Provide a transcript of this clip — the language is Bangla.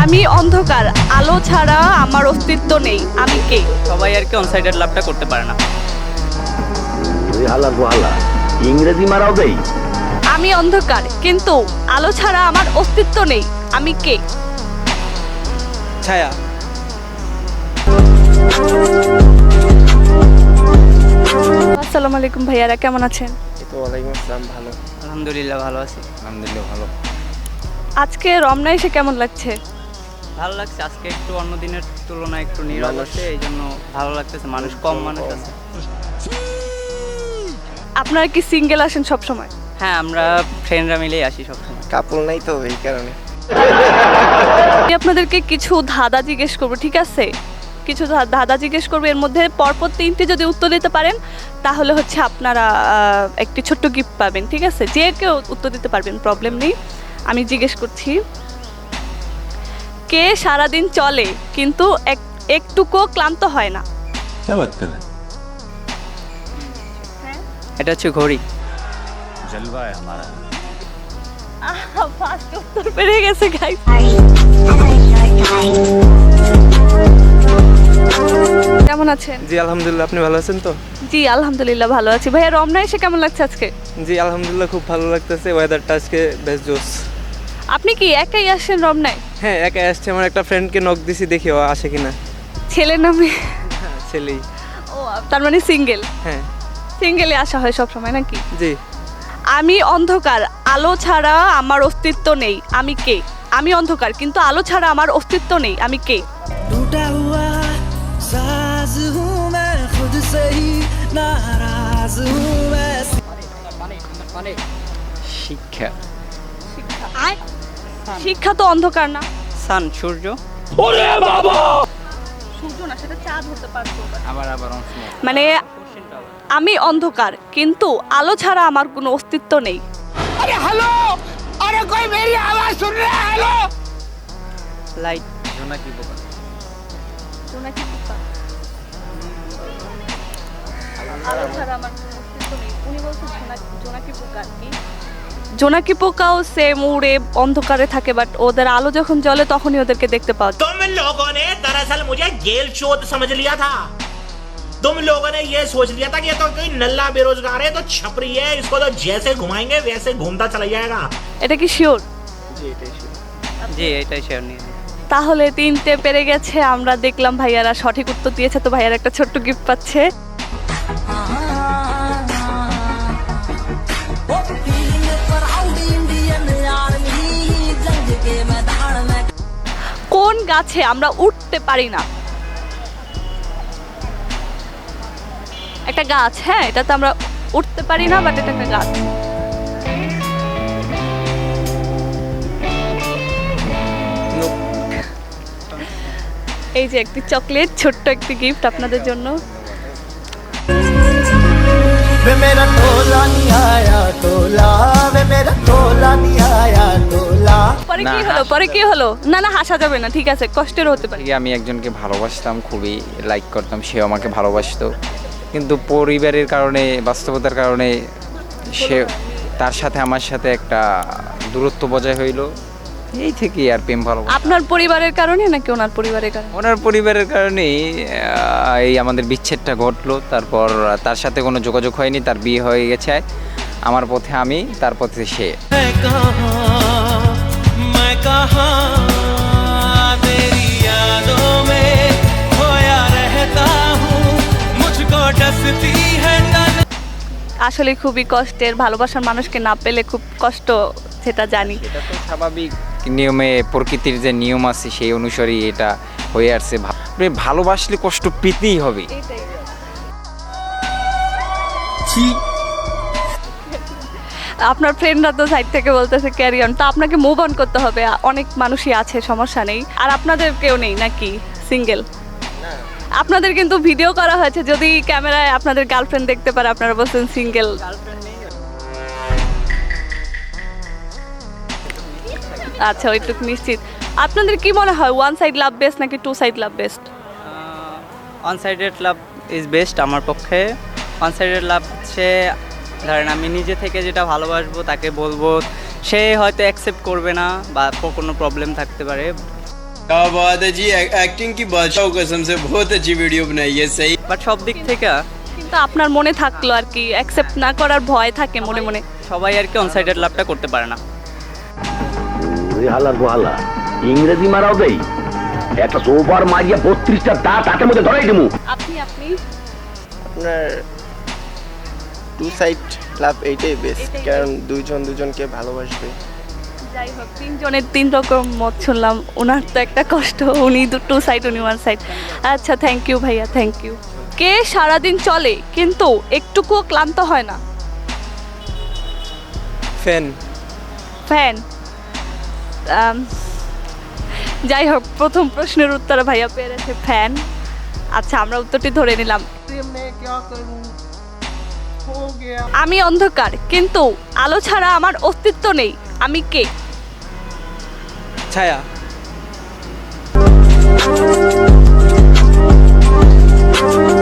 আমি অন্ধকার, আলো ছাড়া আমার অস্তিত্ব নেই, আমি কে? সবাই আর কি অনসাইডেড লাভটা করতে পারে না। তুই হালা গোহালা ইংরেজি মারাও দেই। আমি অন্ধকার কিন্তু আলো ছাড়া আমার অস্তিত্ব নেই, আমি কে? ছায়া। আসসালামু আলাইকুম ভাইয়ারা, কেমন আছেন? ওয়ালাইকুম আসসালাম। ভালো, আলহামদুলিল্লাহ ভালো আছি। আলহামদুলিল্লাহ ভালো। আজকে রমনা এসে কেমন লাগছে? ভালো লাগছে, আজকে একটু অন্য দিনের তুলনায় একটু নীরব আছে, এই জন্য ভালো লাগতেছে। মানুষ কম মানুষ আছে। আপনারা কি সিঙ্গেল আসেন সব সময়? হ্যাঁ, আমরা ফ্রেন্ডরা মিলেই আসি সবসময়। কাপল নাই তো এই কারণে। আমি আপনাদেরকে কিছু ধাঁধা জিজ্ঞেস করবো, ঠিক আছে? কিছু ধাঁধা জিজ্ঞেস করবো, এর মধ্যে পরপর 3টে যদি উত্তর দিতে পারেন তাহলে হচ্ছে আপনারা একটি ছোট্ট গিফট পাবেন, ঠিক আছে? যে কেউ উত্তর দিতে পারবেন, প্রবলেম নেই। আমি জিজ্ঞেস করছি, কে সারাদিন চলে কিন্তু একটুকুও ক্লান্ত হয় না? क्या बात कर रहे हैं? এটা হচ্ছে ঘড়ি। जलवा है हमारा। ফার্স্ট উত্তর পেরে গেছে গাইস। কেমন আছেন? জি আলহামদুলিল্লাহ, আপনি ভালো আছেন তো? জি আলহামদুলিল্লাহ ভালো আছি। ভাইয়া রমনা এসে কেমন লাগছে আজকে? জি আলহামদুলিল্লাহ খুব ভালো লাগতেছে, ওয়েদারটা আজকে বেশ জোস। আপনি কি একাই আসেন রমনায়? হ্যাঁ একাই আসছে, আমার একটা ফ্রেন্ডকে নক দিছি, দেখি ও আসে কিনা। ছেলে না মেয়ে? হ্যাঁ ছেলেই। ও, তার মানে সিঙ্গেল? হ্যাঁ সিঙ্গেলে আসা হয় সব সময় নাকি? জি। আমি অন্ধকার, আলো ছাড়া আমার অস্তিত্ব নেই, আমি কে? আমি অন্ধকার কিন্তু আলো ছাড়া আমার অস্তিত্ব নেই, আমি কে? टूटा हुआ साज हूँ मैं खुद से ही नाराज हूँ मैं। শিক্ষা। শিক্ষা তো অন্ধকার না? সান, সূর্য। সূর্য না, সেটা চাঁদ হতে পারতো। আবার মানে আমি অন্ধকার কিন্তু আলো ছাড়া আমার কোনো অস্তিত্ব নেই। লাইট। জোনাকি পোকা। আলো ছাড়া আমার কোনো অস্তিত্ব নেই। উনি বলছেন জোনাকি পোকা আর কি। জোনাকি পোকাও সেম উড়ে অন্ধকারে থাকে, বাট ওদের আলো যখন জ্বলে তখনই ওদেরকে দেখতে পাওয়া যায়। तुम लोगों ने दरअसल मुझे गेल चोद समझ लिया था। तुम लोगों ने ये सोच लिया था कि ये तो कोई नल्ला बेरोजगार है, तो छपरी है, इसको तो जैसे घुमाएंगे वैसे घूमता चला जाएगा। এটা কি শিওর? জি, এটাই শেয়ার নিয়ে। তাহলে 3টে পেরে গেছে। আমরা দেখলাম ভাইয়ারা সঠিক উত্তর দিয়েছে, তো ভাইয়ারা একটা ছোট্ট গিফট পাচ্ছে। কোন গাছে আমরা উঠতে পারি না? একটা গাছ, হ্যাঁ, এটাতে আমরা উঠতে পারি না, বাট এটা একটা গাছ। এই যে একটি চকলেট, ছোট্ট একটি গিফট আপনাদের জন্য। वे मेरा टोला नहीं आया टोला, वे मेरा टोला नहीं आया टोला। পরে কি হলো? পরে কি হলো? না না, হাসা যাবে না, ঠিক আছে, কষ্টের হতে পারে। আমি একজনকে ভালোবাসতাম, খুবই লাইক করতাম, সেও আমাকে ভালোবাসতো, কিন্তু পরিবারের কারণে, বাস্তবতার কারণে সে তার সাথে আমার সাথে একটা দূরত্ব বজায় হইলো। এই থেকেই আর প্রেম ভালোবাসা। আপনার পরিবারের কারণে নাকি ওনার পরিবারের কারণে? ওনার পরিবারের কারণেই এই আমাদের বিচ্ছেদটা ঘটলো। তারপর তার সাথে কোনো যোগাযোগ হয়নি, তার বিয়ে হয়ে গেছে। আমার পথে আমি, তার পথে সে। मैं कहाँ तेरी यादों में खोया रहता हूँ, मुझको डसती है तन। আসলে খুবই কষ্টের, ভালোবাসার মানুষকে না পেলে খুব কষ্ট, সেটা জানি। এটা তো স্বাভাবিক নিয়মে, প্রকৃতির যে নিয়ম আছে সেই অনুসারেই এটা হয়ে আসছে। ভালোবাসলে কষ্ট পেতেই হবে। আপনার ফ্রেন্ডরা তো সাইড থেকে বলতেছে ক্যারি অন, তা আপনাকে মুভ অন করতে হবে। অনেক মানুষই আছে, সমস্যা নেই। আর আপনাদের কেউ নেই নাকি সিঙ্গেল? আপনাদের কিন্তু ভিডিও করা হয়েছে, যদি ক্যামেরায় আপনাদের গার্লফ্রেন্ড দেখতে পারে আপনারা বলছেন সিঙ্গেল। আচ্ছা, ওইটুকু নিশ্চিত। আপনাদের কি মনে হয়, ওয়ান সাইড লাভ বেস্ট নাকি two side love best? One sided love is best আমার পক্ষে। অনসাইডেড লাভ হচ্ছে, ধরেন আমি নিজে থেকে যেটা ভালোবাসবো তাকে বলবো, সে হয়তো অ্যাকসেপ্ট করবে না বা কোনো প্রবলেম থাকতে পারে। क्या बात है जी, एक्टिंग की बादशाह कसम से बहुत अच्छी वीडियो बनाई है। सही বাট সব দিক থেকে কিন্তু আপনার মনে থাকলো আর কি, অ্যাকসেপ্ট না করার ভয় থাকে মনে মনে। সবাই আর কি অন সাইডেড লাভটা করতে পারে না। ওই হালার গোহালা ইংরেজি মারাও দেই একটা সোফার মারিয়া 32টা দাঁত হাতের মধ্যে ধরাই দিমু। আপনি আপনার টু সাইড ক্লাব এইটাই বেস্ট, এটাই কারণ দুইজন দুজনকে ভালোবাসবে। যাই হোক, তিনজনের তিন রকম মত শুনলাম। ওনার তো একটা কষ্ট, উনি টু সাইড উনি ওয়ান সাইড। আচ্ছা, থ্যাংক ইউ ভাইয়া, থ্যাংক ইউ। কে সারাদিন চলে কিন্তু একটুকুও ক্লান্ত হয় না? ফ্যান। ফ্যান। যাই হোক, প্রথম প্রশ্নের উত্তর ভাইয়া পেরেছে ফ্যান। আচ্ছা, আমরা উত্তরটি ধরে নিলাম। আমি অন্ধকার কিন্তু আলো ছাড়া আমার অস্তিত্ব নেই, আমি কে? ছায়া।